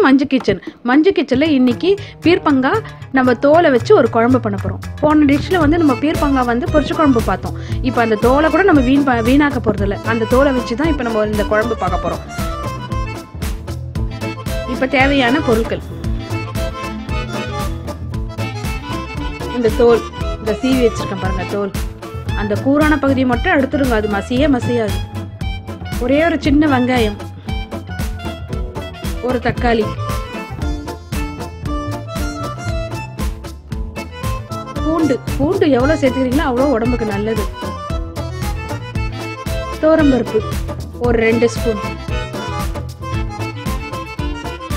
மஞ்சு kitchen. மஞ்சு கிச்சனில் இன்றைக்கி பீர்க்கங்காய் நம்ம தோலை வச்சு ஒரு குழம்பு பண்ண போகிறோம். போன டிஷ்ஷில் வந்து நம்ம பீர்க்கங்காய் வந்து பொரிச்ச குழம்பு பார்த்தோம். இப்போ அந்த தோலை கூட நம்ம வீணாக்க போகிறதில்ல. அந்த தோலை வச்சு தான் இப்போ நம்ம இந்த குழம்பு பார்க்க போகிறோம். இப்போ தேவையான பொருட்கள்: இந்த தோல், இந்த சீவி வச்சுருக்கேன் பாருங்கள் தோல். அந்த கூரான பகுதியை மட்டும் எடுத்துடுங்க, அது மசியாது. ஒரே ஒரு சின்ன வெங்காயம், ஒரு தக்காளி, பூண்டு எவ்வளோ சேர்த்துக்கிறீங்களோ அவ்வளோ உடம்புக்கு நல்லது. துவரம்பருப்பு ஒரு 2 ஸ்பூன்,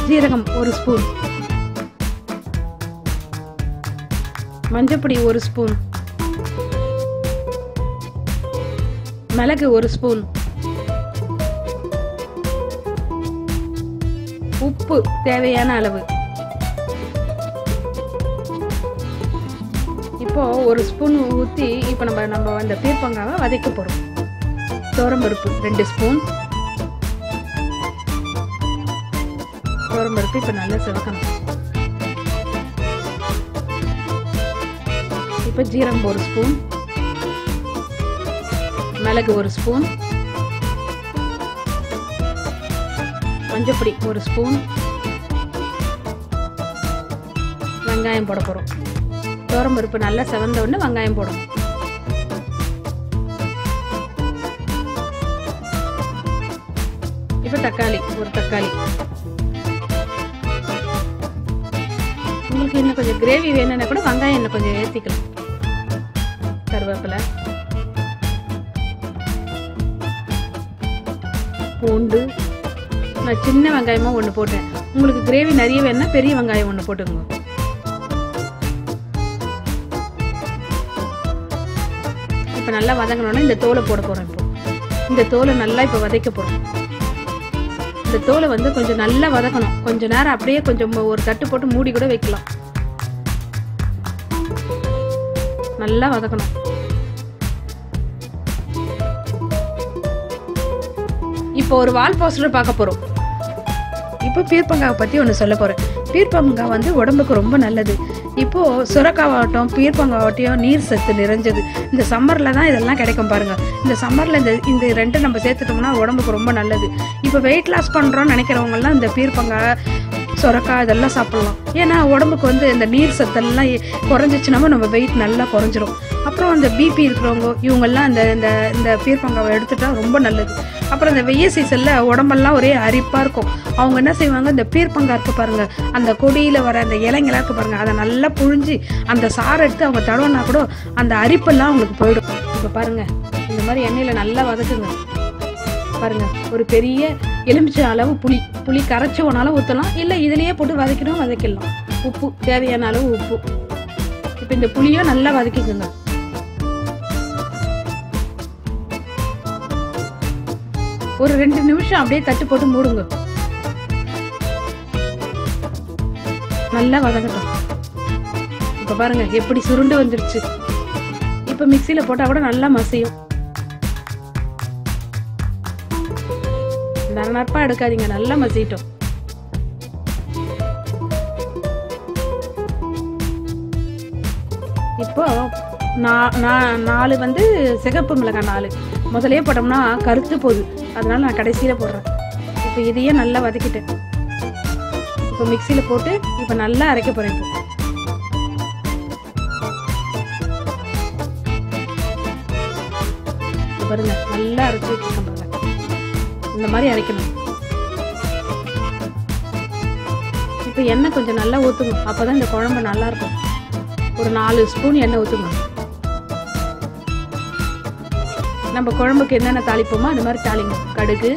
ஜீரகம் 1 ஸ்பூன், மஞ்சப்பொடி 1 ஸ்பூன், மிளகு 1 ஸ்பூன், உப்பு தேவையான அளவு. இப்போ 1 ஸ்பூன் ஊற்றி இப்போ நம்ம அந்த பீர்க்கங்காவை வதக்க போகிறோம். துவரம்பருப்பு 2 ஸ்பூன். துவரம்பருப்பு இப்போ நல்லா சிவக்கணும். இப்போ ஜீரகம் 1 ஸ்பூன், மிளகு 1 ஸ்பூன், மஞ்சப்பொடி 1 ஸ்பூன், வெங்காயம் போட போகிறோம். துவரம்பருப்பு நல்லா செவந்த உடனே வெங்காயம் போடணும். இப்போ தக்காளி, ஒரு தக்காளி. உங்களுக்கு இன்னும் கொஞ்சம் கிரேவி வேணும்னா கூட வெங்காயம் இன்னும் கொஞ்சம் ஏற்றிக்கலாம். கருவேப்பிலை, பூண்டு. நான் சின்ன வெங்காயமாக 1 போட்டேன். உங்களுக்கு கிரேவி நிறைய வேணும்னா பெரிய வெங்காயம் 1 போட்டுங்க. இப்போ நல்லா வதங்கணும்னா இந்த தோலை போட போகிறோம். இப்போ இந்த தோலை நல்லா இப்போ வதக்க போகிறோம். இந்த தோலை வந்து கொஞ்சம் நல்லா வதக்கணும். கொஞ்சம் நேரம் அப்படியே கொஞ்சம் ஒரு தட்டு போட்டு மூடி கூட வைக்கலாம். நல்லா வதக்கணும். இப்போ ஒரு வால் போஸ்டர் பார்க்க போகிறோம். இப்போ பீர்க்கங்காவை பற்றி ஒன்று சொல்ல போகிறேன். பீர்க்கங்காய் வந்து உடம்புக்கு ரொம்ப நல்லது. இப்போது சுரக்காவாகட்டும் பீர்க்கங்காவட்டையும் நீர் சத்து நிறைஞ்சது. இந்த சம்மரில் தான் இதெல்லாம் கிடைக்கும் பாருங்கள். இந்த சம்மரில் இந்த 2 நம்ம சேர்த்துட்டோம்னா உடம்புக்கு ரொம்ப நல்லது. இப்போ வெயிட் லாஸ் பண்ணுறோன்னு நினைக்கிறவங்கலாம் இந்த பீர்க்கங்காய், சுரக்காய் இதெல்லாம் சாப்பிட்லாம். ஏன்னா உடம்புக்கு வந்து இந்த நீர் சத்தெல்லாம் குறைஞ்சிச்சுன்னா நம்ம வெயிட் நல்லா குறைஞ்சிரும். அப்புறம் அந்த பிபி இருக்கிறவங்க இவங்கெல்லாம் இந்த பீர்க்கங்காவை எடுத்துட்டா ரொம்ப நல்லது. அப்புறம் இந்த வெய்ய சீசனில் உடம்பெல்லாம் ஒரே அரிப்பாக இருக்கும். அவங்க என்ன செய்வாங்க, இந்த பீர்க்கங்காய் இருக்கு பாருங்கள், அந்த கொடியில் வர அந்த இலைங்களாக இருக்கு பாருங்கள், அதை நல்லா புழிஞ்சு அந்த சாறை எடுத்து அவங்க தடவைனா கூட அந்த அரிப்பெல்லாம் அவங்களுக்கு போயிடும். இப்போ பாருங்கள், இந்த மாதிரி எண்ணெயில் நல்லா வதக்குங்க. பாருங்கள், ஒரு பெரிய எலுமிச்சை அளவு புளி கரைச்சி ஒன்றாலும் ஊற்றலாம், இல்லை இதுலேயே போட்டு வதக்கிடலாம். உப்பு தேவையான அளவு உப்பு. இப்போ இந்த புளியை நல்லா வதக்கிக்குங்க. ஒரு 2 நிமிஷம் அப்படியே தட்டு போட்டு மூடுங்க. நல்லா வதங்கட்டும். இப்போ பாருங்க எப்படி சுருண்டு வந்துருச்சு. இப்போ மிக்சியில் போட்டால் கூட நல்லா மசியும். நரநரப்பா எடுக்காதீங்க, நல்லா மசிட்டோம். இப்போ 4 வந்து சிகப்பு மிளகாய் 4 முதலே போட்டோம்னா கருத்து போகுது, அதனால நான் கடைசியில் போடுறேன். இப்போ இதையே நல்லா வதக்கிட்டேன். இப்போ மிக்சியில் போட்டு இப்போ நல்லா அரைக்க போகிறேன். இப்போ பாருங்க, நல்லா அரைச்சி வச்சுக்கோங்க. இந்த மாதிரி அரைக்கணும். இப்போ எண்ணெய் கொஞ்சம் நல்லா ஊற்றுங்க, அப்போ தான் இந்த குழம்பு நல்லா இருக்கும். ஒரு 4 ஸ்பூன் எண்ணெய் ஊற்றுங்க. நம்ம குழம்புக்கு என்னென்ன தாளிப்போமோ அந்த மாதிரி தாளிங்க. கடுகு,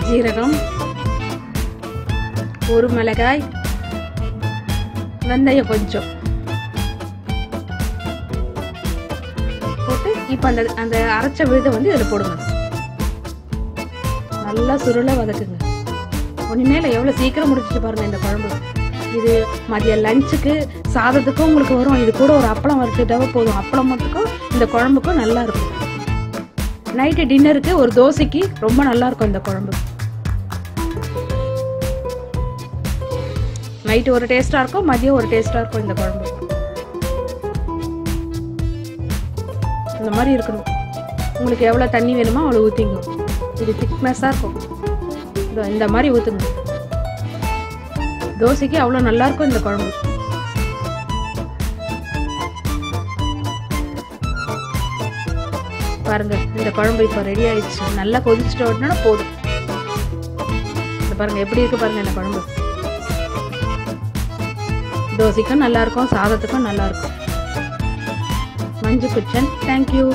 ஜீரகம், ஒரு மிளகாய், வெந்தயம் கொஞ்சம் போட்டு இப்போ அந்த அரைச்ச விழுதை வந்து இதில் போடுங்க. நல்லா சுருளை வதக்குங்க. ஒன்றுமேல எவ்வளோ சீக்கிரம் முடிச்சுட்டு பாருங்க இந்த குழம்பு. இது மதிய லஞ்சுக்கு சாதத்துக்கும் உங்களுக்கு வரும். இது கூட ஒரு அப்பளம் வறுத்துட்டாவே போதும். அப்பளம் மட்டுக்கும் இந்த குழம்புக்கும் நல்லா இருக்கும். நைட்டு டின்னருக்கு ஒரு தோசைக்கு ரொம்ப நல்லா இருக்கும் இந்த குழம்பு. நைட்டு ஒரு டேஸ்ட்டாக இருக்கும், மதியம் ஒரு டேஸ்ட்டாக இருக்கும் இந்த குழம்பு. இந்த மாதிரி இருக்கணும். உங்களுக்கு எவ்வளோ தண்ணி வேணுமோ அவ்வளோ ஊற்றிங்க. இது திக்னஸாக இருக்கும். இந்த மாதிரி ஊற்றுங்க. தோசைக்கு அவ்வளோ நல்லாயிருக்கும் இந்த குழம்பு. பாருங்க, இந்த குழம்பு இப்போ ரெடி ஆயிடுச்சு. நல்லா கொதிச்சுட்டு ஓட்டினா போதும். இந்த பாருங்க எப்படி இருக்கு பாருங்க இந்த குழம்பு. தோசைக்கும் நல்லா இருக்கும், சாதத்துக்கும் நல்லா இருக்கும். மஞ்சு கிச்சன். தேங்க்யூ.